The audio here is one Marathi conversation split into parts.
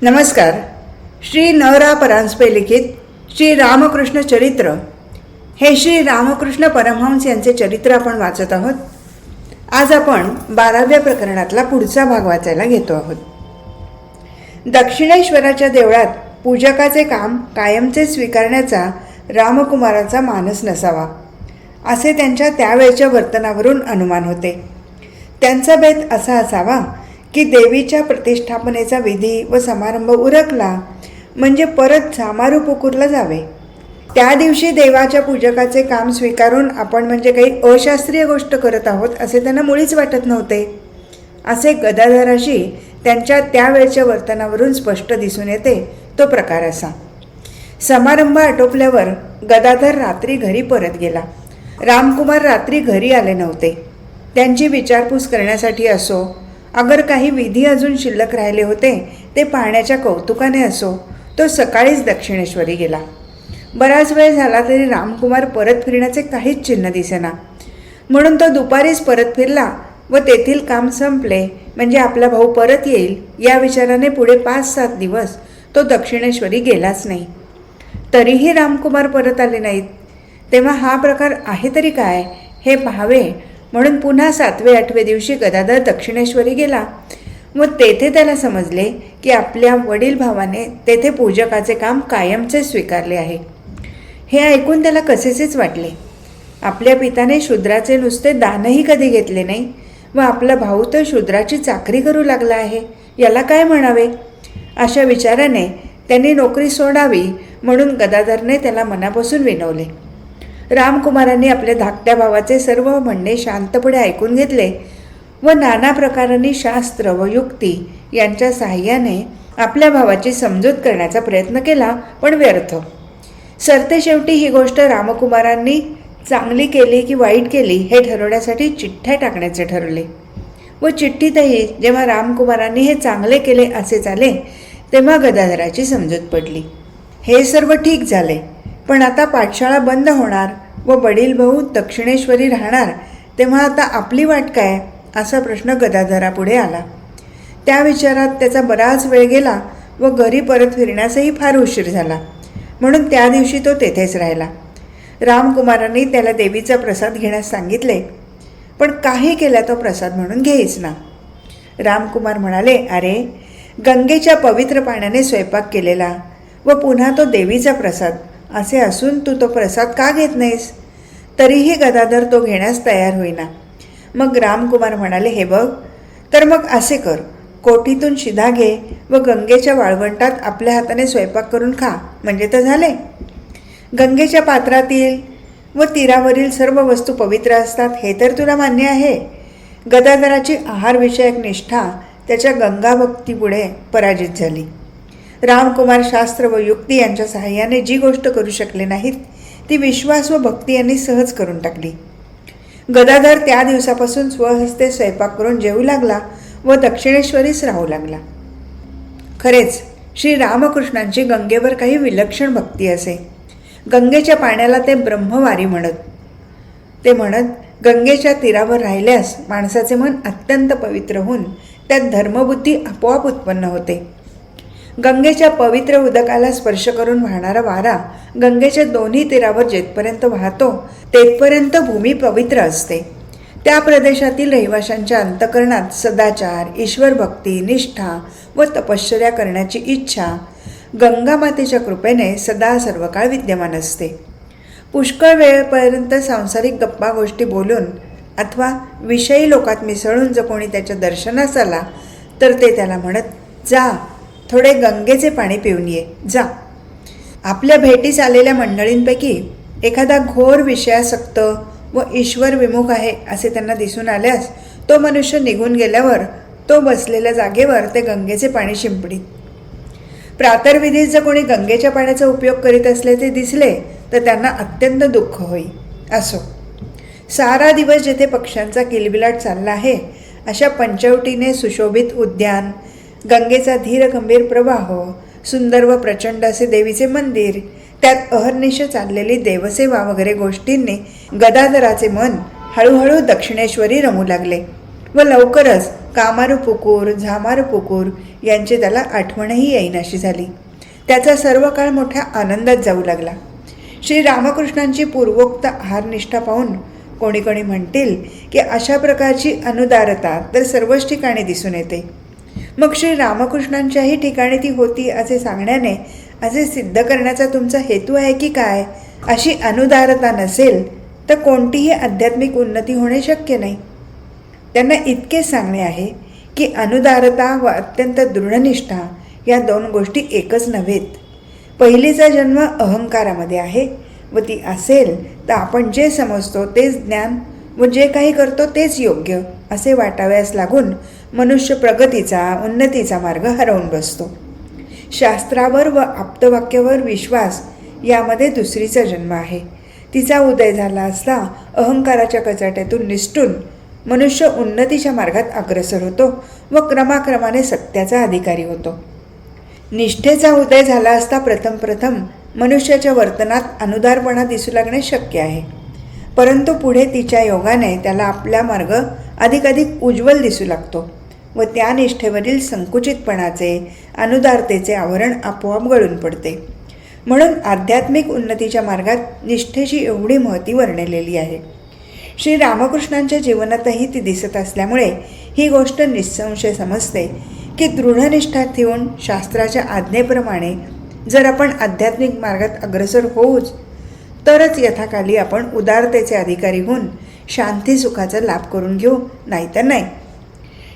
नमस्कार. श्री न रा परांजपे लिखित श्री रामकृष्ण चरित्र हे श्री रामकृष्ण परमहंस यांचे चरित्र आपण वाचत आहोत. आज आपण 12व्या प्रकरणातला पुढचा भाग वाचायला घेतो आहोत. दक्षिणेश्वराच्या देवळात पूजकाचे काम कायमचे स्वीकारण्याचा रामकुमाराचा मानस नसावा असे त्यांच्या त्यावेळच्या वर्तनावरून अनुमान होते. त्यांचा बेत असा असावा की देवीच्या प्रतिष्ठापनेचा विधी व समारंभ उरकला म्हणजे परत सामारू पुकूरला जावे. त्या दिवशी देवाच्या पूजकाचे काम स्वीकारून आपण म्हणजे काही अशास्त्रीय गोष्ट करत आहोत असे त्यांना मुळीच वाटत नव्हते. असे गदाधराशी त्यांच्या त्यावेळच्या वर्तनावरून स्पष्ट दिसून येते. तो प्रकार असा. समारंभ आटोपल्यावर गदाधर रात्री घरी परत गेला. रामकुमार रात्री घरी आले नव्हते. त्यांची विचारपूस करण्यासाठी असो, अगर काही विधी अजून शिल्लक राहिले होते ते पाहण्याच्या कौतुकाने असो, तो सकाळीच दक्षिणेश्वरी गेला. बराच वेळ झाला तरी रामकुमार परत फिरण्याचे काहीच चिन्ह दिसेना. म्हणून तो दुपारीच परत फिरला व तेथील काम संपले म्हणजे आपला भाऊ परत येईल या विचाराने पुढे 5-7 दिवस तो दक्षिणेश्वरी गेलाच नाही. तरीही रामकुमार परत आले नाहीत. तेव्हा हा प्रकार आहे तरी काय हे पाहावे म्हणून पुन्हा 7वे-8वे दिवशी गदाधर दक्षिणेश्वरी गेला व तेथे त्याला समजले की आपल्या वडील भावाने तेथे पूजकाचे काम कायमचे स्वीकारले आहे. हे ऐकून त्याला कसेसेच वाटले. आपल्या पिताने शूद्राचे नुसते दानही कधी घेतले नाही व आपला भाऊ तर शूद्राची चाकरी करू लागला आहे, याला काय म्हणावे. अशा विचाराने त्यांनी नोकरी सोडावी म्हणून गदाधरने त्याला मनापासून विनवले. रामकुमारांनी आपल्या धाकट्या भावाचे सर्व म्हणणे शांतपणे ऐकून घेतले व नाना प्रकारांनी शास्त्र व युक्ती यांच्या साहाय्याने आपल्या भावाची समजूत करण्याचा प्रयत्न केला, पण व्यर्थ. सरते शेवटी ही गोष्ट रामकुमारांनी चांगली केली की वाईट केली हे ठरवण्यासाठी चिठ्ठ्या टाकण्याचे ठरवले. व चिठ्ठीतही जेव्हा रामकुमारांनी हे चांगले केले असे झाले तेव्हा गदाधराची समजूत पडली. हे सर्व ठीक झाले, पण आता पाठशाळा बंद होणार व वडील भाऊ दक्षिणेश्वरी राहणार, तेव्हा आता आपली वाट काय असा प्रश्न गदाधरापुढे आला. त्या विचारात त्याचा बराच वेळ गेला व घरी परत फिरण्यासही फार उशीर झाला. म्हणून त्या दिवशी तो तेथेच राहिला. रामकुमारांनी त्याला देवीचा प्रसाद घेण्यास सांगितले, पण काही केला तो प्रसाद म्हणून घेईच ना. रामकुमार म्हणाले, अरे गंगेच्या पवित्र पाण्याने स्वयंपाक केलेला व पुन्हा तो देवीचा प्रसाद असे असून तू तो प्रसाद का घेत नाहीस. तरीही गदाधर तो घेण्यास तयार होईना. मग रामकुमार म्हणाले, हे बघ, तर मग असे कर, कोठीतून शिधा घे व गंगेच्या वाळवंटात आपल्या हाताने स्वयंपाक करून खा म्हणजे तर झाले. गंगेच्या पात्रातील व तीरावरील सर्व वस्तू पवित्र असतात हे तर तुला मान्य आहे. गदाधराची आहारविषयक निष्ठा त्याच्या गंगाभक्तीपुढे पराजित झाली. रामकुमार शास्त्र व युक्ती यांच्या सहाय्याने जी गोष्ट करू शकले नाहीत ती विश्वास व भक्ती यांनी सहज करून टाकली. गदाधर त्या दिवसापासून स्वहस्ते स्वयंपाक करून जेवू लागला व दक्षिणेश्वरीच राहू लागला. खरेच श्री रामकृष्णांची गंगेवर काही विलक्षण भक्ती असे. गंगेच्या पाण्याला ते ब्रह्मवारी म्हणत. ते म्हणत गंगेच्या तीरावर राहिल्यास माणसाचे मन अत्यंत पवित्र होऊन त्यात धर्मबुद्धी आपोआप उत्पन्न होते. गंगेच्या पवित्र उदकाला स्पर्श करून वाहणारा वारा गंगेच्या दोन्ही तीरावर जेथपर्यंत वाहतो तेथपर्यंत भूमी पवित्र असते. त्या प्रदेशातील रहिवाशांच्या अंतःकरणात सदाचार, ईश्वरभक्ती, निष्ठा व तपश्चर्या करण्याची इच्छा गंगामातेच्या कृपेने सदा सर्वकाळ विद्यमान असते. पुष्कळ वेळेपर्यंत सांसारिक गप्पा गोष्टी बोलून अथवा विषयी लोकात मिसळून जर कोणी त्याच्या दर्शनास आला तर ते त्याला म्हणत, जा थोडे गंगेचे पाणी पिऊन ये, जा. आपल्या भेटीस आलेल्या मंडळींपैकी एखादा घोर विषयासक्त व ईश्वर विमुख आहे असे त्यांना दिसून आल्यास तो मनुष्य निघून गेल्यावर तो बसलेल्या जागेवर ते गंगेचे पाणी शिंपडीत. प्रातर्विधीत जर कोणी गंगेच्या पाण्याचा उपयोग करीत असल्याचे दिसले तर त्यांना अत्यंत दुःख होई. असो, सारा दिवस जेथे पक्ष्यांचा किलबिलाट चालला आहे अशा पंचवटीने सुशोभित उद्यान, गंगेचा धीर गंभीर प्रवाह, सुंदर व प्रचंड असे देवीचे मंदिर, त्यात अहर्निश चाललेली देवसेवा वगैरे गोष्टींनी गदाधराचे मन हळूहळू दक्षिणेश्वरी रमू लागले व लवकरच कामारू पुकूर झामारू पुकूर यांची त्याला आठवणही येईनाशी झाली. त्याचा सर्व काळ मोठ्या आनंदात जाऊ लागला. श्री रामकृष्णांची पूर्वोक्त आहारनिष्ठा पाहून कोणी कोणी म्हणतील की अशा प्रकारची अनुदारता तर सर्वच ठिकाणी दिसून येते. मग श्री रामकृष्णांच्याही ठिकाणी ती होती असे सांगण्याने असे सिद्ध करण्याचा तुमचा हेतू आहे की काय? अशी अनुदारता नसेल तर कोणतीही आध्यात्मिक उन्नती होणे शक्य नाही. त्यांना इतकेच सांगणे आहे की अनुदारता व अत्यंत दृढनिष्ठा या दोन गोष्टी एकच नव्हेत. पहिलीचा जन्म अहंकारामध्ये आहे व ती असेल तर आपण जे समजतो तेच ज्ञान व जे काही करतो तेच योग्य असे वाटाव्यास लागून मनुष्य प्रगतीचा उन्नतीचा मार्ग हरवून बसतो. शास्त्रावर व आप्तवाक्यावर विश्वास यामध्ये दुसरीचा जन्म आहे. तिचा उदय झाला असता अहंकाराच्या कचाट्यातून निसटून मनुष्य उन्नतीच्या मार्गात अग्रसर होतो व क्रमाक्रमाने सत्याचा अधिकारी होतो. निष्ठेचा उदय झाला असता प्रथम मनुष्याच्या वर्तनात अनुदारपणा दिसू लागणे शक्य आहे. परंतु पुढे तिच्या योगाने त्याला आपला मार्ग अधिकाधिक उज्ज्वल दिसू लागतो व त्या निष्ठेवरील संकुचितपणाचे अनुदारतेचे आवरण आपोआप गळून पडते. म्हणून आध्यात्मिक उन्नतीच्या मार्गात निष्ठेची एवढी महती वर्णलेली आहे. श्री रामकृष्णांच्या जीवनातही ती दिसत असल्यामुळे ही गोष्ट निस्संशय समजते की दृढनिष्ठा ठेवून शास्त्राच्या आज्ञेप्रमाणे जर आपण आध्यात्मिक मार्गात अग्रसर होऊच तरच यथाकाली आपण उदारतेचे अधिकारी होऊन शांती सुखाचा लाभ करून घेऊ, नाहीतर नाही.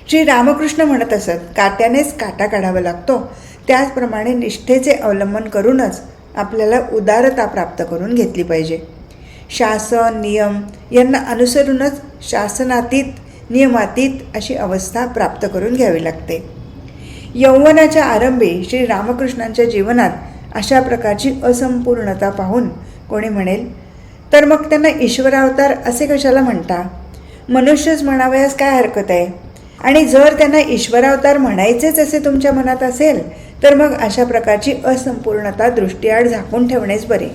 श्री रामकृष्ण म्हणत असत, काट्यानेच काटा काढावा लागतो. त्याचप्रमाणे निष्ठेचे अवलंबन करूनच आपल्याला उदारता प्राप्त करून घेतली पाहिजे. शासन नियम यांना अनुसरूनच शासनातीत नियमातीत अशी अवस्था प्राप्त करून घ्यावी लागते. यौवनाच्या आरंभी श्री रामकृष्णांच्या जीवनात अशा प्रकारची असंपूर्णता पाहून कोणी म्हणेल, तर मग त्यांना ईश्वरावतार असे कशाला म्हणता? मनुष्यच म्हणावयास काय हरकत आहे? आणि जर त्यांना ईश्वरावतार म्हणायचेच असे तुमच्या मनात असेल तर मग अशा प्रकारची असंपूर्णता दृष्टीआड झाकून ठेवणेच बरे.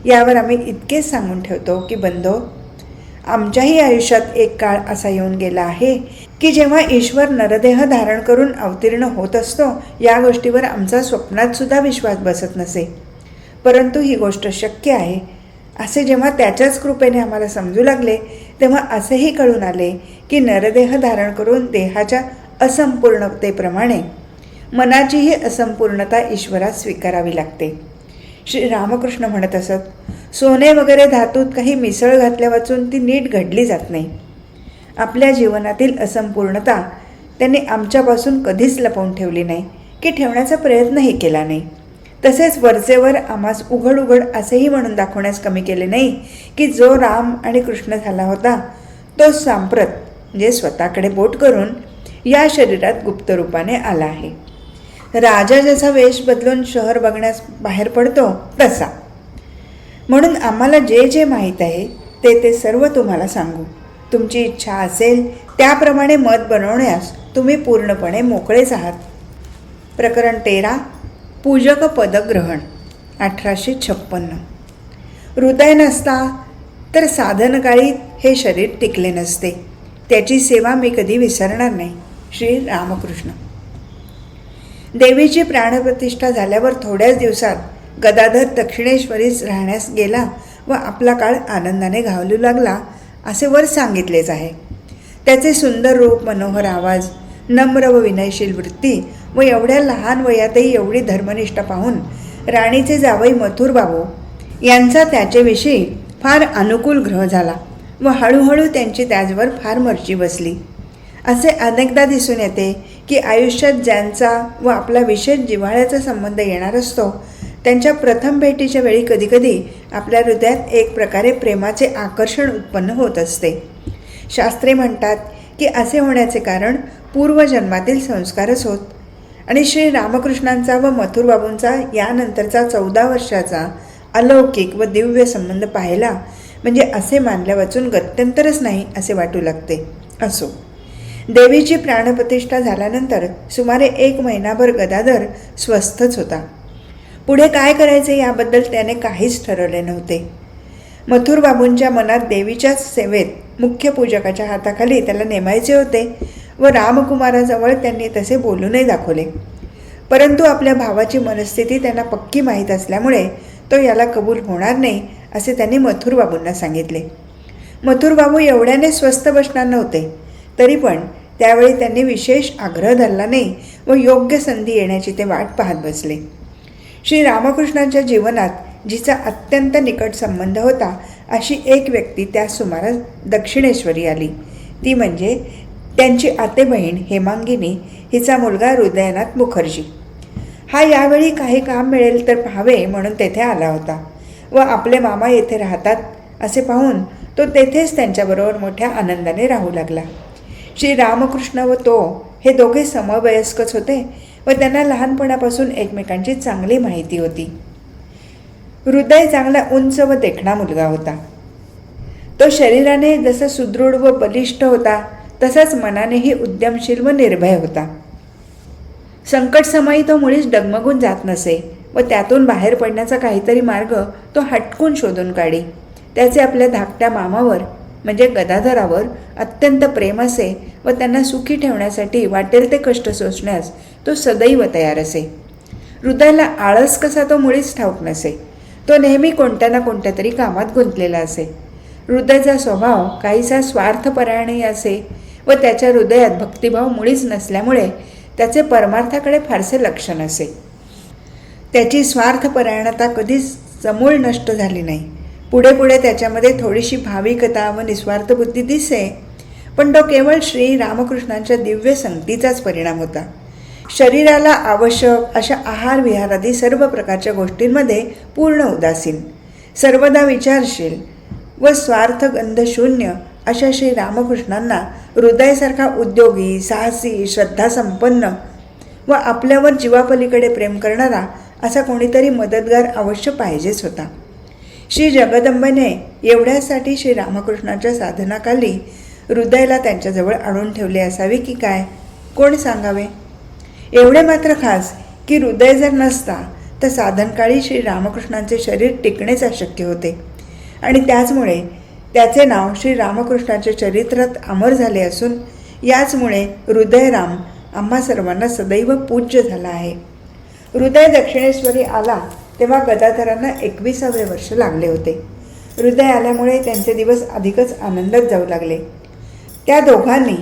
यावर आम्ही इतकेच सांगून ठेवतो की बंधो, आमच्याही आयुष्यात एक काळ असा येऊन गेला आहे की जेव्हा ईश्वर नरदेह धारण करून अवतीर्ण होत असतो या गोष्टीवर आमचा स्वप्नात सुद्धा विश्वास बसत नसे. परंतु ही गोष्ट शक्य आहे असे जेव्हा त्याच्याच कृपेने आम्हाला समजू लागले तेव्हा असेही कळून आले की नरदेह धारण करून देहाच्या असंपूर्णतेप्रमाणे मनाचीही असंपूर्णता ईश्वरात स्वीकारावी लागते. श्री रामकृष्ण म्हणत असत, सोने वगैरे धातूत काही मिसळ घातल्या वाचून ती नीट घडली जात नाही. आपल्या जीवनातील असंपूर्णता त्यांनी आमच्यापासून कधीच लपवून ठेवली नाही की ठेवण्याचा प्रयत्नही केला नाही. तसेच वरचेवर आम्हास उघड उघड असेही म्हणून दाखवण्यास कमी केले नाही की जो राम आणि कृष्ण झाला होता तो सांप्रत म्हणजे स्वतःकडे बोट करून या शरीरात गुप्त रूपाने आला आहे. राजा जसा वेश बदलून शहर बघण्यास बाहेर पडतो तसा. म्हणून आम्हाला जे जे माहीत आहे ते सर्व तुम्हाला सांगू. तुमची इच्छा असेल त्याप्रमाणे मत बनवण्यास तुम्ही पूर्णपणे मोकळेच आहात. प्रकरण 13 पूजक पदग्रहण 1856. हृदय नसता तर साधनकाळी हे शरीर टिकले नसते. त्याची सेवा मी कधी विसरणार नाही. श्री रामकृष्ण. देवीची प्राणप्रतिष्ठा झाल्यावर थोड्याच दिवसात गदाधर दक्षिणेश्वरीच राहण्यास गेला व आपला काळ आनंदाने घालू लागला असे वर सांगितलेच आहे. त्याचे सुंदर रूप, मनोहर आवाज, नम्र व विनयशील वृत्ती व एवढ्या लहान वयातही एवढी धर्मनिष्ठा पाहून राणीचे जावई मथुर बाबू यांचा त्याच्याविषयी फार अनुकूल ग्रह झाला व हळूहळू त्यांची त्याचवर फार मर्जी बसली. असे अनेकदा दिसून येते की आयुष्यात ज्यांचा व आपला विशेष जिव्हाळ्याचा संबंध येणार असतो त्यांच्या प्रथम भेटीच्या वेळी कधीकधी आपल्या हृदयात एक प्रकारे प्रेमाचे आकर्षण उत्पन्न होत असते. शास्त्रे म्हणतात की असे होण्याचे कारण पूर्वजन्मातील संस्कारच होत. आणि श्री रामकृष्णांचा व मथुरबाबूंचा यानंतरचा 14 वर्षाचा अलौकिक व दिव्य संबंध पाहिला म्हणजे असे मानल्या वाचून गत्यंतरच नाही असे वाटू लागते. असो, देवीची प्राणप्रतिष्ठा झाल्यानंतर सुमारे 1 महिनाभर गदाधर स्वस्थच होता. पुढे काय करायचे याबद्दल त्याने काहीच ठरवले नव्हते. मथुरबाबूंच्या मनात देवीच्याच सेवेत मुख्य पूजकाच्या हाताखाली त्याला नेमायचे होते व रामकुमाराजवळ त्यांनी तसे बोलूनही दाखवले. परंतु आपल्या भावाची मनस्थिती त्यांना पक्की माहीत असल्यामुळे तो याला कबूल होणार नाही असे त्यांनी मथुरबाबूंना सांगितले. मथुरबाबू एवढ्याने स्वस्थ बसणार नव्हते, तरी पण त्यावेळी त्यांनी विशेष आग्रह धरला नाही व योग्य संधी येण्याची ते वाट पाहत बसले. श्री रामकृष्णांच्या जीवनात जिचा अत्यंत निकट संबंध होता अशी एक व्यक्ती त्या सुमारास दक्षिणेश्वरी आली. ती म्हणजे त्यांची आते बहीण हेमांगिनी हिचा मुलगा हृदयनाथ मुखर्जी. हा यावेळी काही काम मिळेल तर पाहावे म्हणून तेथे आला होता व आपले मामा येथे राहतात असे पाहून तो तेथेच त्यांच्याबरोबर मोठ्या आनंदाने राहू लागला. श्री रामकृष्ण व तो हे दोघे समवयस्कच होते व त्यांना लहानपणापासून एकमेकांची चांगली माहिती होती. हृदय चांगला उंच व देखणा मुलगा होता. तो शरीराने जसा सुदृढ व बलिष्ठ होता तसाच मनानेही उद्यमशील व निर्भय होता. संकटसमयी तो मुळीच डगमगून जात नसे व त्यातून बाहेर पडण्याचा काहीतरी मार्ग तो हटकून शोधून काढी. त्याचे आपल्या धाकट्या मामावर म्हणजे गदाधरावर अत्यंत प्रेम असे व त्यांना सुखी ठेवण्यासाठी वाटेल ते कष्ट सोसण्यास तो सदैव तयार असे. हृदयाला आळस कसा तो मुळीच ठाऊक नसे. तो नेहमी कोणत्या ना कोणत्या तरी कामात गुंतलेला असे. हृदयाचा स्वभाव काहीसा स्वार्थपरायणही असे व त्याच्या हृदयात भक्तिभाव मुळीच नसल्यामुळे त्याचे परमार्थाकडे फारसे लक्ष नसे. त्याची स्वार्थपरायणता कधीच समूळ नष्ट झाली नाही. पुढे पुढे त्याच्यामध्ये थोडीशी भाविकता व निस्वार्थ बुद्धी दिसे, पण तो केवळ श्री रामकृष्णांच्या दिव्य संगतीचाच परिणाम होता. शरीराला आवश्यक अशा आहार विहारादी सर्व प्रकारच्या गोष्टींमध्ये पूर्ण उदासीन, सर्वदा विचारशील व स्वार्थगंधशून्य अशा श्री रामकृष्णांना हृदयासारखा उद्योगी, साहसी, श्रद्धासंपन्न व आपल्यावर जीवापलीकडे प्रेम करणारा असा कोणीतरी मदतगार अवश्य पाहिजेच होता. श्री जगदंबेने एवढ्यासाठी श्री रामकृष्णांच्या साधनाखाली हृदयाला त्यांच्याजवळ आणून ठेवले असावे की काय, कोण सांगावे. एवढे मात्र खास की हृदय जर नसता तर साधनकाळी श्री रामकृष्णांचे शरीर टिकणेच अशक्य होते आणि त्याचमुळे त्याचे नाव श्री रामकृष्णाच्या चरित्रात अमर झाले असून याचमुळे हृदयराम आम्हा सर्वांना सदैव पूज्य झाला आहे. हृदय दक्षिणेश्वरी आला तेव्हा गदाधरांना 21वे वर्ष लागले होते. हृदय आल्यामुळे त्यांचे दिवस अधिकच आनंदात जाऊ लागले. त्या दोघांनी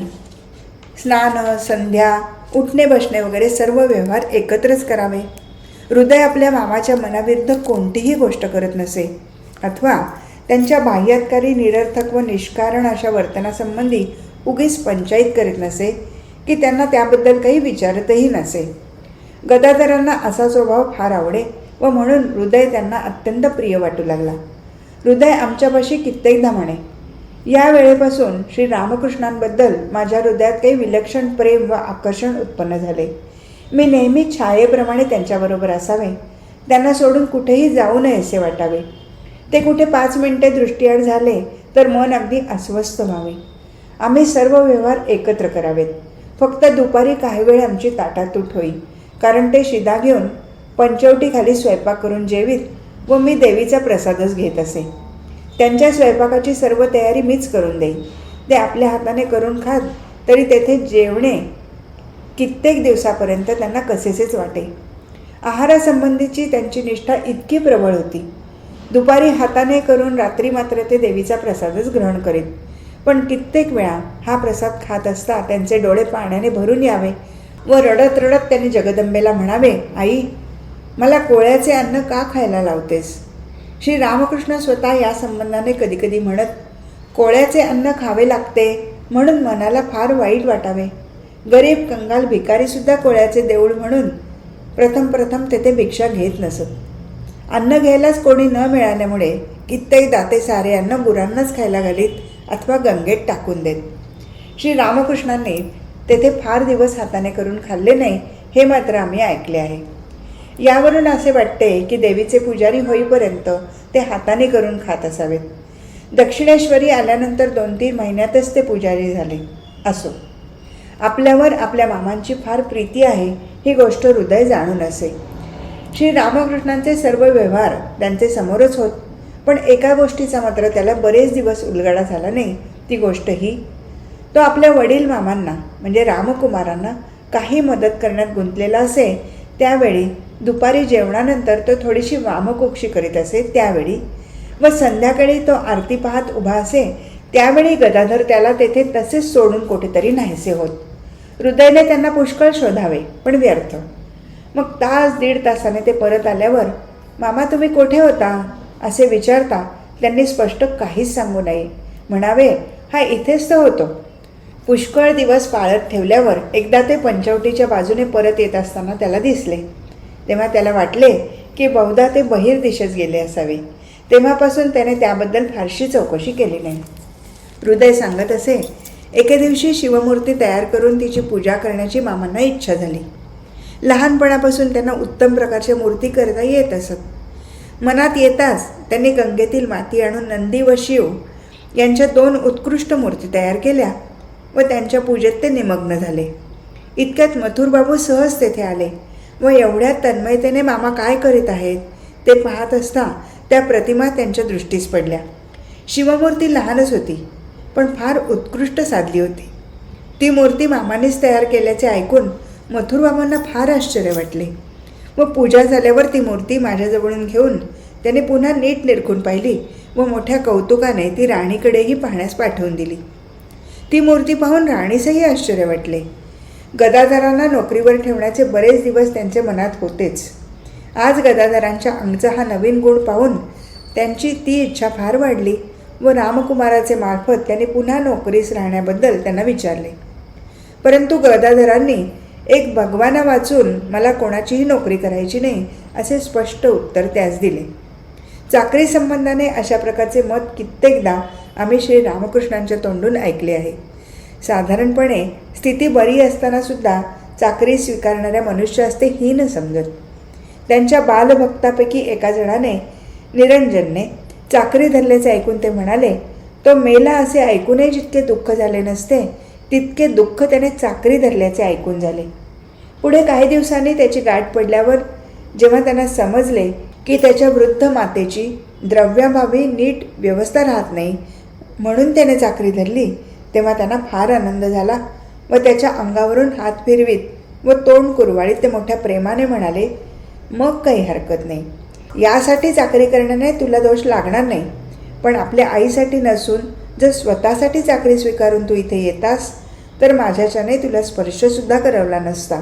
स्नान, संध्या, उठणे बसणे वगैरे सर्व व्यवहार एकत्रच करावे. हृदय आपल्या मामाच्या मनाविरुद्ध कोणतीही गोष्ट करत नसे अथवा त्यांच्या बाह्यातकारी निरर्थक व निष्कारण अशा वर्तनासंबंधी उगीच पंचायत करीत नसे की त्यांना त्याबद्दल काही विचारतही नसे. गदाधरांना असा स्वभाव फार आवडे व म्हणून हृदय त्यांना अत्यंत प्रिय वाटू लागला. हृदय आमच्यापाशी कित्येकदा म्हणे, या वेळेपासून श्री रामकृष्णांबद्दल माझ्या हृदयात काही विलक्षण प्रेम व आकर्षण उत्पन्न झाले. मी नेहमी छायेप्रमाणे त्यांच्याबरोबर असावे, त्यांना सोडून कुठेही जाऊ नये असे वाटावे. ते कुठे 5 मिनिटे दृष्टीआड झाले तर मन अगदी अस्वस्थ व्हावे. आम्ही सर्व व्यवहार एकत्र करावेत. फक्त दुपारी काही वेळ आमची ताटातूट होई, कारण ते शिदा घेऊन पंचवटीखाली स्वयंपाक करून जेवीत व मी देवीचा प्रसादच घेत असे. त्यांच्या स्वयंपाकाची सर्व तयारी मीच करून देई. ते आपल्या हाताने करून खात तरी तेथे जेवणे कित्येक दिवसापर्यंत त्यांना कसेसेच वाटे. आहारासंबंधीची त्यांची निष्ठा इतकी प्रबळ होती. दुपारी हाताने करून रात्री मात्र ते देवीचा प्रसादच ग्रहण करीत. पण कित्येक वेळा हा प्रसाद खात असता त्यांचे डोळे पाण्याने भरून यावे व रडत रडत त्यांनी जगदंबेला म्हणावे, आई, मला कोळ्याचे अन्न का खायला लावतेस. श्री रामकृष्ण स्वतः या संबंधाने कधीकधी म्हणत, कोळ्याचे अन्न खावे लागते म्हणून मनाला फार वाईट वाटावे. गरीब कंगाल भिकारीसुद्धा कोळ्याचे देऊळ म्हणून प्रथम तेथे भिक्षा घेत नसत. अन्न घ्यायलाच कोणी न मिळाल्यामुळे कित्येक दाते सारे अन्न गुरांनाच खायला घालीत अथवा गंगेत टाकून देत. श्री रामकृष्णांनी तेथे फार दिवस हाताने करून खाल्ले नाही हे मात्र आम्ही ऐकले आहे. यावरून असे वाटते की देवीचे पुजारी होईपर्यंत ते हाताने करून खात असावेत. दक्षिणेश्वरी आल्यानंतर 2-3 महिन्यातच ते पुजारी झाले. असो, आपल्यावर आपल्या मामांची फार प्रीती आहे ही गोष्ट हृदय जाणून असे. श्री रामकृष्णांचे सर्व व्यवहार त्यांचे समोरच होत, पण एका गोष्टीचा मात्र त्याला बरेच दिवस उलगडा झाला नाही, ती गोष्ट ही, तो आपल्या वडील मामांना म्हणजे रामकुमारांना काही मदत करण्यात गुंतलेला असे त्यावेळी, दुपारी जेवणानंतर तो थोडीशी वामकुक्षी करीत असे त्यावेळी, व संध्याकाळी तो आरती पाहत उभा असे त्यावेळी गदाधर त्याला तेथे तसेच सोडून कुठेतरी नाहीसे होत. हृदयने त्यांना पुष्कळ शोधावे, पण व्यर्थ. मग तास दीड तासाने ते परत आल्यावर, मामा तुम्ही कोठे होता असे विचारता त्यांनी स्पष्ट काहीच सांगू नये. म्हणावे, हा इथेच तर होतो. पुष्कळ दिवस पाळत ठेवल्यावर एकदा ते पंचवटीच्या बाजूने परत येत असताना त्याला दिसले. तेव्हा त्याला वाटले की बहुधा ते बहिर्दिशेस गेले असावे. तेव्हापासून त्याने त्याबद्दल फारशी चौकशी केली नाही. हृदय सांगत असे, एके दिवशी शिवमूर्ती तयार करून तिची पूजा करण्याची मामांना इच्छा झाली. लहानपणापासून त्यांना उत्तम प्रकारच्या मूर्ती करता येत असत. मनात येताच त्यांनी गंगेतील माती आणून नंदी व शिव यांच्या 2 उत्कृष्ट मूर्ती तयार केल्या व त्यांच्या पूजेत ते निमग्न झाले. इतक्यात मथुरबाबू सहज तेथे आले व एवढ्या तन्मयतेने मामा काय करीत आहेत ते पाहत असता त्या प्रतिमा त्यांच्या दृष्टीस पडल्या. शिवमूर्ती लहानच होती, पण फार उत्कृष्ट साधली होती. ती मूर्ती मामानेच तयार केल्याचे ऐकून मथुरबाबांना फार आश्चर्य वाटले व पूजा झाल्यावर ती मूर्ती माझ्याजवळून घेऊन त्याने पुन्हा नीट निरखून पाहिली व मोठ्या कौतुकाने ती राणीकडेही पाहण्यास पाठवून दिली. ती मूर्ती पाहून राणीसही आश्चर्य वाटले. गदाधरांना नोकरीवर ठेवण्याचे बरेच दिवस त्यांच्या मनात होतेच. आज गदाधरांच्या अंगचा हा नवीन गुण पाहून त्यांची ती इच्छा फार वाढली व रामकुमाराचे मार्फत त्यांनी पुन्हा नोकरीस राहण्याबद्दल त्यांना विचारले. परंतु गदाधरांनी एक भगवाना वाचून मला कोणाचीही नोकरी करायची नाही असे स्पष्ट उत्तर त्यास दिले. चाकरी संबंधाने अशा प्रकारचे मत कित्येकदा आम्ही श्री रामकृष्णांच्या तोंडून ऐकले आहे. साधारणपणे स्थिती बरी असतानासुद्धा चाकरी स्वीकारणाऱ्या मनुष्यास ते हीन समजत. त्यांच्या बालभक्तापैकी एका जणाने, निरंजनने, चाकरी धरल्याचे ऐकून ते म्हणाले, तो मेला असे ऐकूनही जितके दुःख झाले नसते तितके दुःख त्याने चाकरी धरल्याचे ऐकून झाले. पुढे काही दिवसांनी त्याची गाठ पडल्यावर जेव्हा त्यांना समजले की त्याच्या वृद्ध मातेची द्रव्याभावी नीट व्यवस्था राहत नाही म्हणून त्याने चाकरी धरली, तेव्हा त्यांना फार आनंद झाला व त्याच्या अंगावरून हात फिरवीत व तोंड कुरवाळीत ते मोठ्या प्रेमाने म्हणाले, मग काही हरकत नाही. यासाठी चाकरी करण्याने तुला दोष लागणार नाही, पण आपल्या आईसाठी नसून जर स्वतःसाठी चाकरी स्वीकारून तू इथे येतास तर माझ्याच्याने तुला स्पर्शसुद्धा करवला नसता.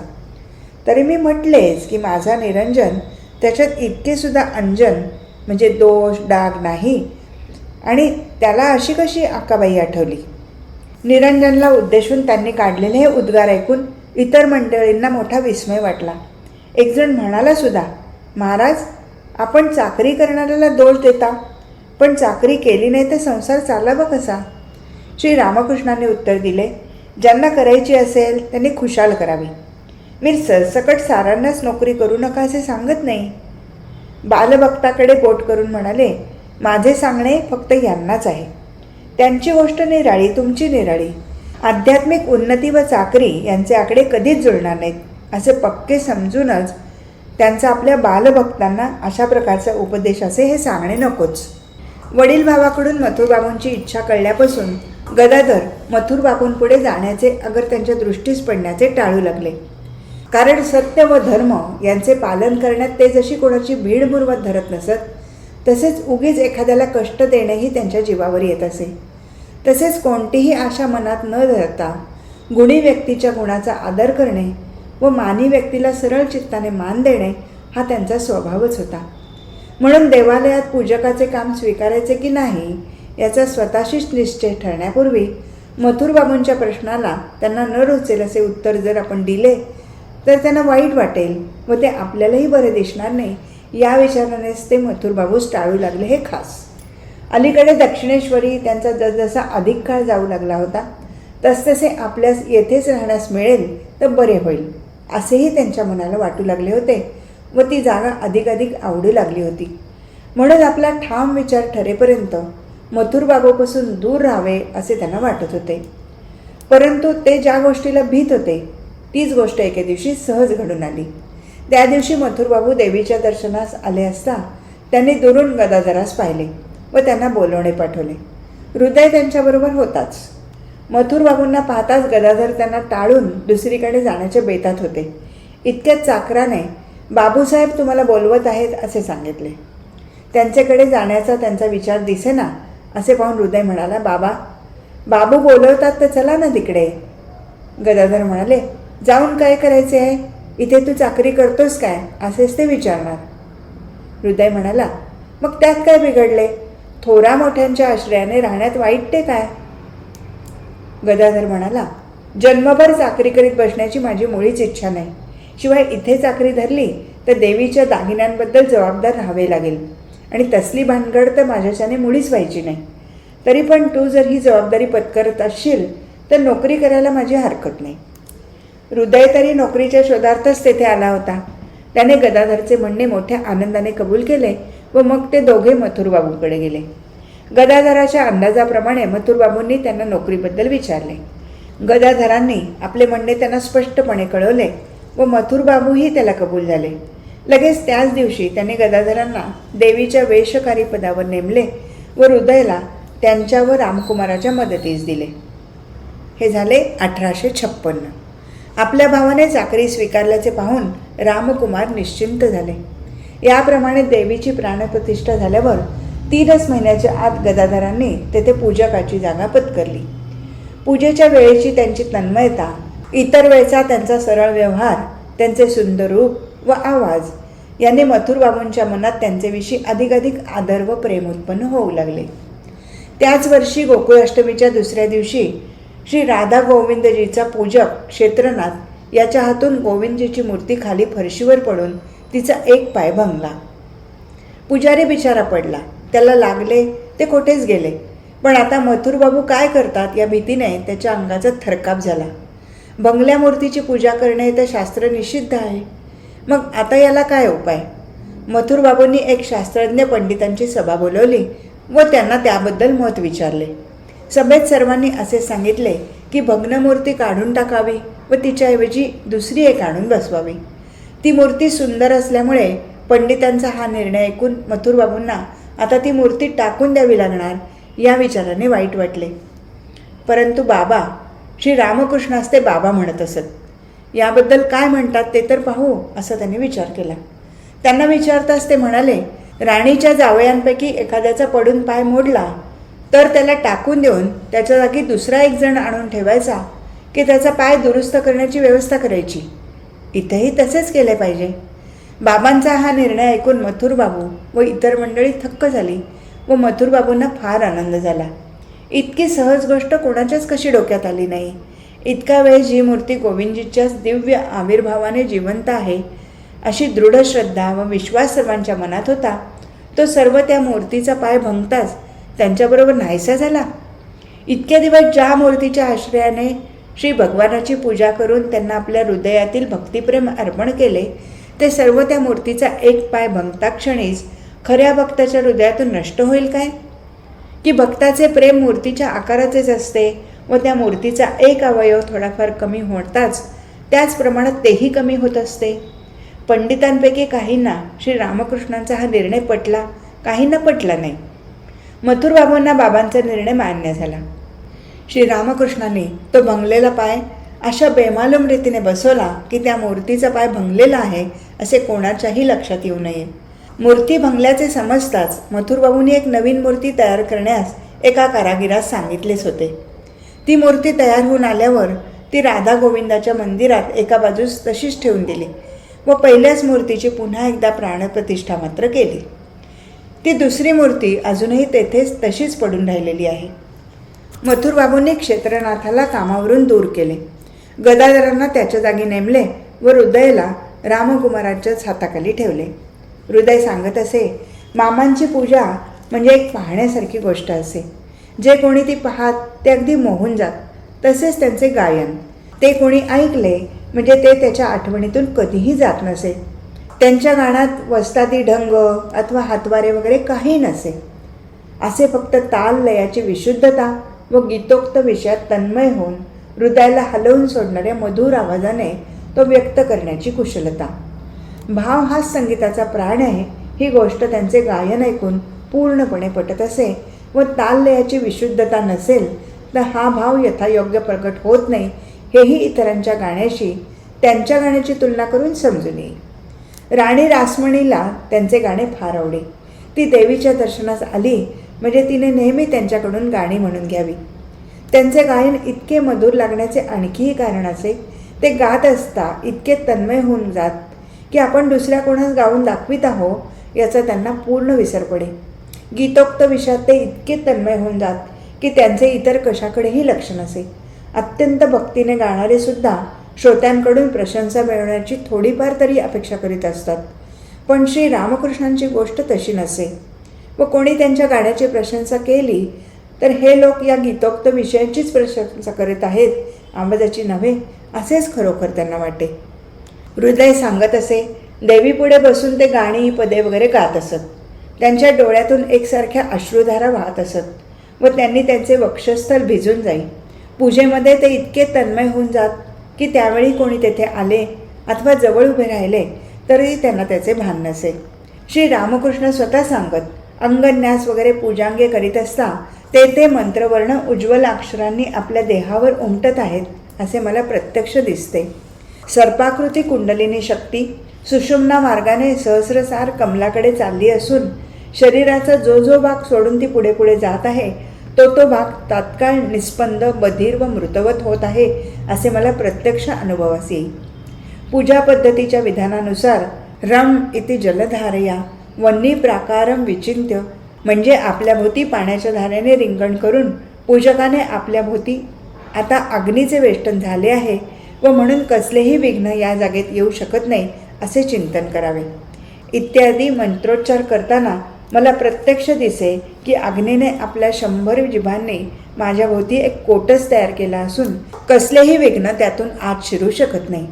तरी मी म्हटलेच की माझा निरंजन त्याच्यात इतकेसुद्धा अंजन म्हणजे दोष डाग नाही, आणि त्याला अशी कशी अक्काबाई आठवली. निरंजनला उद्देशून त्यांनी काढलेले हे उद्गार ऐकून इतर मंडळींना मोठा विस्मय वाटला. एकजण म्हणाला सुद्धा, महाराज आपण चाकरी करणाऱ्याला दोष देता, पण चाकरी केली नाही तर संसार चालावा कसा? श्री रामकृष्णांनी उत्तर दिले, ज्यांना करायची असेल त्यांनी खुशाल करावी. मी सरसकट सारांनाच नोकरी करू नका असे सांगत नाही. बालभक्ताकडे बोट करून म्हणाले, माझे सांगणे फक्त यांनाच आहे. त्यांची गोष्ट निराळी, तुमची निराळी. आध्यात्मिक उन्नती व चाकरी यांचे आकडे कधीच जुळणार नाहीत असे पक्के समजूनच त्यांचा आपल्या बालभक्तांना अशा प्रकारचा उपदेश असे हे सांगणे नकोच. वडील भावाकडून मथुरबाबूंची इच्छा कळल्यापासून गदाधर मथुरबाबूंपुढे जाण्याचे अगर त्यांच्या दृष्टीस पडण्याचे टाळू लागले. कारण सत्य व धर्म यांचे पालन करण्यात ते जशी कोणाची भीड मुरवत धरत नसत, तसेच उगीच एखाद्याला कष्ट देणेही त्यांच्या जीवावर येत असे. तसेच कोणतीही आशा मनात न धरता गुणी व्यक्तीच्या गुणाचा आदर करणे व मानी व्यक्तीला सरळ चित्ताने मान देणे हा त्यांचा स्वभावच होता. म्हणून देवालयात पूजकाचे काम स्वीकारायचे की नाही याचा स्वतःशीच निश्चय ठरण्यापूर्वी मथुरबाबूंच्या प्रश्नाला त्यांना न रुचेल असे उत्तर जर आपण दिले तर त्यांना वाईट वाटेल व ते आपल्यालाही बरे दिसणार नाही, या विचारानेच ते मथुरबाबूस टाळू लागले हे खास. अलीकडे दक्षिणेश्वरी त्यांचा जसजसा अधिक काळ जाऊ लागला होता तसतसे आपल्यास येथेच राहण्यास मिळेल तर बरे होईल असेही त्यांच्या मनाला वाटू लागले होते व ती जागा अधिकाधिक आवडू लागली होती. म्हणून आपला ठाम विचार ठरेपर्यंत मथुरबाबूपासून दूर राहावे असे त्यांना वाटत होते. परंतु ते ज्या गोष्टीला भीत होते तीच गोष्ट एके दिवशी सहज घडून आली. त्या दिवशी मथुरबाबू देवीच्या दर्शनास आले असता त्यांनी दुरून गदाधरास पाहिले व त्यांना बोलवणे पाठवले. हृदय त्यांच्याबरोबर होताच. मथुर बाबूंना पाहताच गदाधर त्यांना टाळून दुसरीकडे जाण्याच्या बेतात होते. इतक्यात चाकराने बाबूसाहेब तुम्हाला बोलवत आहेत असे सांगितले. त्यांच्याकडे जाण्याचा त्यांचा विचार दिसेना असे पाहून हृदय म्हणाला, बाबू बोलवतात तर चला ना तिकडे. गदाधर म्हणाले, जाऊन काय करायचे आहे, इथे तू चाकरी करतोस काय असेच ते विचारणार. हृदय म्हणाला, मग त्यात काय बिघडले, थोरा मोठ्यांच्या आश्रयाने राहण्यात वाईट ते काय. गदाधर म्हणाला, जन्मभर चाकरी करीत बसण्याची माझी मुळीच इच्छा नाही. शिवाय इथे चाकरी धरली तर देवीच्या दागिन्यांबद्दल जबाबदार राहावे लागेल आणि तसली भानगड तर माझ्याच्याने मुळीच व्हायची नाही. तरी पण तू जर ही जबाबदारी पत्करत असशील तर नोकरी करायला माझी हरकत नाही. हृदय तरी नोकरीच्या शोधार्थच तेथे आला होता. त्याने गदाधरचे म्हणणे मोठ्या आनंदाने कबूल केले व मग ते दोघे मथुरबाबूंकडे गेले. गदाधराच्या अंदाजाप्रमाणे मथुरबाबूंनी त्यांना नोकरीबद्दल विचारले. गदाधरांनी आपले म्हणणे त्यांना स्पष्टपणे कळवले व मथुरबाबूही त्याला कबूल झाले. लगेच त्याच दिवशी त्यांनी गदाधरांना देवीच्या वेशकारी पदावर नेमले व हृदयला त्यांच्या व रामकुमाराच्या मदतीस दिले. हे झाले 1856. आपल्या भावाने चाकरी स्वीकारल्याचे पाहून रामकुमार निश्चिंत झाले. याप्रमाणे देवीची प्राणप्रतिष्ठा झाल्यावर 3 महिन्याच्या आत गदाधरांनी तेथे पूजकाची जागा पत्करली. पूजेच्या वेळेची त्यांची तन्मयता, इतर वेळचा त्यांचा सरळ व्यवहार, त्यांचे सुंदर रूप व आवाज याने मथुरबाबूंच्या मनात त्यांच्याविषयी अधिकाधिक आदर व प्रेम उत्पन्न होऊ लागले. त्याच वर्षी गोकुळाष्टमीच्या दुसऱ्या दिवशी श्री राधा गोविंदजीचा पूजक क्षेत्रनाथ याच्या हातून गोविंदजीची मूर्ती खाली फरशीवर पडून तिचा एक पाय भंगला. पुजारी बिचारा पडला. त्याला लागले ते कोठेच गेले. पण आता मथुरबाबू काय करतात या भीतीने त्याच्या अंगाचा थरकाप झाला. भंगल्या मूर्तीची पूजा करणे तर शास्त्र निषिद्ध आहे. मग आता याला काय उपाय. मथुरबाबूंनी एक शास्त्रज्ञ पंडितांची सभा बोलवली व त्यांना त्याबद्दल मत विचारले. सभेत सर्वांनी असे सांगितले की भग्नमूर्ती काढून टाकावी व तिच्याऐवजी दुसरी एक आणून बसवावी. ती मूर्ती सुंदर असल्यामुळे पंडितांचा हा निर्णय ऐकून मथुरबाबूंना आता ती मूर्ती टाकून द्यावी लागणार या विचाराने वाईट वाटले. परंतु बाबा श्री रामकृष्णास ते बाबा म्हणत असत. याबद्दल काय म्हणतात ते तर पाहू असा त्यांनी विचार केला. त्यांना विचारताच ते म्हणाले, राणीच्या जावयांपैकी एखाद्याचा पडून पाय मोडला तर त्याला टाकून देऊन त्याच्या जागी दुसरा एक जण आणून ठेवायचा की त्याचा पाय दुरुस्त करण्याची व्यवस्था करायची. इथेही तसेच केले पाहिजे. बाबांचा हा निर्णय ऐकून मथुरबाबू व इतर मंडळी थक्क झाली व मथुरबाबूंना फार आनंद झाला. इतकी सहज गोष्ट कोणाच्याच कशी डोक्यात आली नाही. इतका वेळ जी मूर्ती गोविंदजीच्याच दिव्य आविर्भावाने जिवंत आहे अशी दृढ श्रद्धा व विश्वास सर्वांच्या मनात होता, तो सर्व त्या मूर्तीचा पाय भंगताच त्यांच्याबरोबर नाहीसा झाला. इतके दिवस ज्या मूर्तीच्या आश्रयाने श्री भगवानाची पूजा करून त्यांना आपल्या हृदयातील भक्तिप्रेम अर्पण केले ते सर्व त्या मूर्तीचा एक पाय भंगता क्षणीच खऱ्या भक्ताच्या हृदयातून नष्ट होईल काय. की भक्ताचे प्रेम मूर्तीच्या आकाराचेच असते व त्या मूर्तीचा एक अवयव थोडाफार कमी होताच त्याच प्रमाणात तेही कमी होत असते. पंडितांपैकी काहींना श्री रामकृष्णांचा हा निर्णय पटला, काहींना पटला नाही. मथुरबाबूंना बाबांचा निर्णय मान्य झाला. श्री रामकृष्णांनी तो भंगलेला पाय अशा बेमालूम रीतीने बसवला की त्या मूर्तीचा पाय भंगलेला आहे असे कोणाच्याही लक्षात येऊ नये. मूर्ती भंगल्याचे समजताच मथुरबाबूंनी एक नवीन मूर्ती तयार करण्यास एका कारागिरास सांगितलेच होते. ती मूर्ती तयार होऊन आल्यावर ती राधा गोविंदाच्या मंदिरात एका बाजूस तशीच ठेवून दिली व पहिल्याच मूर्तीची पुन्हा एकदा प्राणप्रतिष्ठा मात्र केली. ती दुसरी मूर्ती अजूनही तेथेच तशीच पडून राहिलेली आहे. मथुरबाबूंनी क्षेत्रनाथाला कामावरून दूर केले. गदाधरांना त्याच्या जागी नेमले व हृदयला रामकुमाराच्याच हाताखाली ठेवले. हृदय सांगत असे, मामांची पूजा म्हणजे एक पाहण्यासारखी गोष्ट असे. जे कोणी ती पाहात ते अगदी मोहून जात. तसेच त्यांचे गायन ते कोणी ऐकले म्हणजे ते त्याच्या आठवणीतून कधीही जात नसे. त्यांच्या गाण्यात वस्तादी ढंग अथवा हातवारे वगैरे काही नसे. असे फक्त ताल लयाची विशुद्धता व गीतोक्त विषयात तन्मय होऊन हृदयाला हलवून सोडणाऱ्या मधुर आवाजाने तो व्यक्त करण्याची कुशलता. भाव हाच संगीताचा प्राण आहे ही गोष्ट त्यांचे गायन ऐकून पूर्णपणे पटत असे व ताललयाची विशुद्धता नसेल तर हा भाव यथायोग्य प्रकट होत नाही, हेही इतरांच्या गाण्याशी त्यांच्या गाण्याची तुलना करून समजून येईल. राणी रासमणीला त्यांचे गाणे फार आवडे. ती देवीच्या दर्शनास आली म्हणजे तिने नेहमी त्यांच्याकडून गाणी म्हणून घ्यावी. त्यांचे गायन इतके मधुर लागण्याचे आणखीही कारण असे, ते गात असता इतके तन्मय होऊन जात की आपण दुसऱ्या कोणास गाऊन दाखवित आहोत याचा त्यांना पूर्ण विसर पडे. गीतोक्त विषयात ते इतके तन्मय होऊन जात की त्यांचे इतर कशाकडेही लक्ष नसे. अत्यंत भक्तीने गाणारे सुद्धा श्रोत्यांकडून प्रशंसा मिळवण्याची थोडीफार तरी अपेक्षा करीत असतात. पण श्री रामकृष्णांची गोष्ट तशी नसे व कोणी त्यांच्या गाण्याची प्रशंसा केली तर हे लोक या गीतोक्त विषयाचीच प्रशंसा करीत आहेत, आवाजाची नव्हे, असेच खरोखर त्यांना वाटे. हृदय सांगत असे. देवीपुढे बसून ते गाणी पदे वगैरे गात असत. त्यांच्या डोळ्यातून एकसारख्या अश्रुधारा वाहत असत व त्यांनी त्यांचे वक्षस्थल भिजून जाई. पूजेमध्ये ते इतके तन्मय होऊन जात की त्यावेळी कोणी तेथे आले अथवा जवळ उभे राहिले तरी त्यांना त्याचे भान नसे. श्री रामकृष्ण स्वतः सांगत, अंगन्यास वगैरे पूजांगे करीत असता ते मंत्रवर्ण उज्ज्वल अक्षरांनी आपल्या देहावर उमटत आहेत असे मला प्रत्यक्ष दिसते. सर्पाकृती कुंडलिनी शक्ती सुषुम्ना मार्गाने सहस्रसार कमलाकडे चालली असून शरीराचा जो भाग सोडून ती पुढे पुढे जात आहे तो भाग तात्काळ निस्पंद, बधीर व मृतवत होत आहे असे मला प्रत्यक्ष अनुभवास येईल. पूजा पद्धतीच्या विधानानुसार रम इति जलधारया वन्नी प्राकारम विचिंत्य म्हणजे आपल्याभोवती पाण्याच्या धारेने रिंगण करून पूजकाने आपल्याभोवती आता अग्नीचे वेष्टन झाले आहे व म्हणून कसलेही विघ्न या जागेत येऊ शकत नाही असे चिंतन करावे. इत्यादी मंत्रोच्चार करताना मला प्रत्यक्ष दिसे की अग्नीने आपल्या 100 जिभांनी माझ्याभोवती एक कोटच तयार केला असून कसलेही विघ्न त्यातून आत शिरू शकत नाही.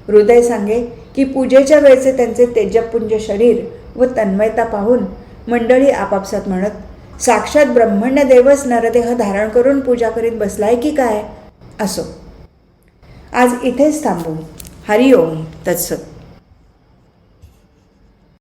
हृदय सांगे की पूजेच्या वेळचे त्यांचे तेजपुंज शरीर व तन्मयता पाहून मंडळी आपापसात म्हणत, साक्षात ब्रह्मण्य देवच नरदेह धारण करून पूजा करीत बसलाय की काय. असो, आज इथेच थांबू. हरिओम तत्सत.